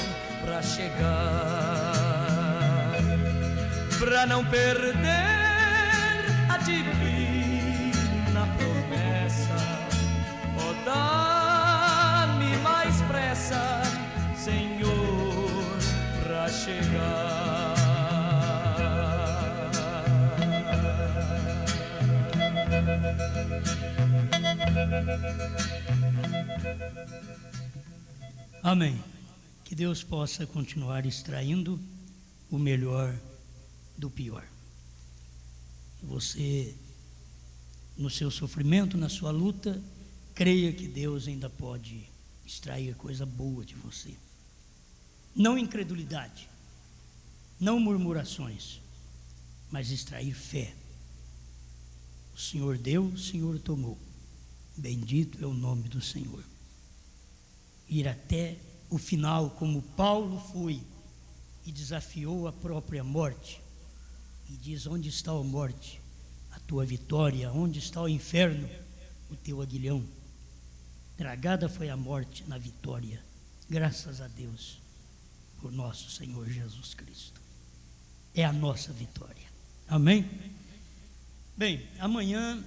pra chegar, pra não perder a divina promessa. Oh, dá-me mais pressa, Senhor, pra chegar. Amém. Que Deus possa continuar extraindo o melhor do pior. Você, no seu sofrimento, na sua luta, creia que Deus ainda pode extrair coisa boa de você. Não incredulidade, não murmurações, mas extrair fé. O Senhor deu, o Senhor tomou. Bendito é o nome do Senhor. Ir até o final, como Paulo foi e desafiou a própria morte, e diz: onde está a morte, a tua vitória? Onde está o inferno, o teu aguilhão? Tragada foi a morte na vitória, graças a Deus por nosso Senhor Jesus Cristo. É a nossa vitória. Amém? Bem, amanhã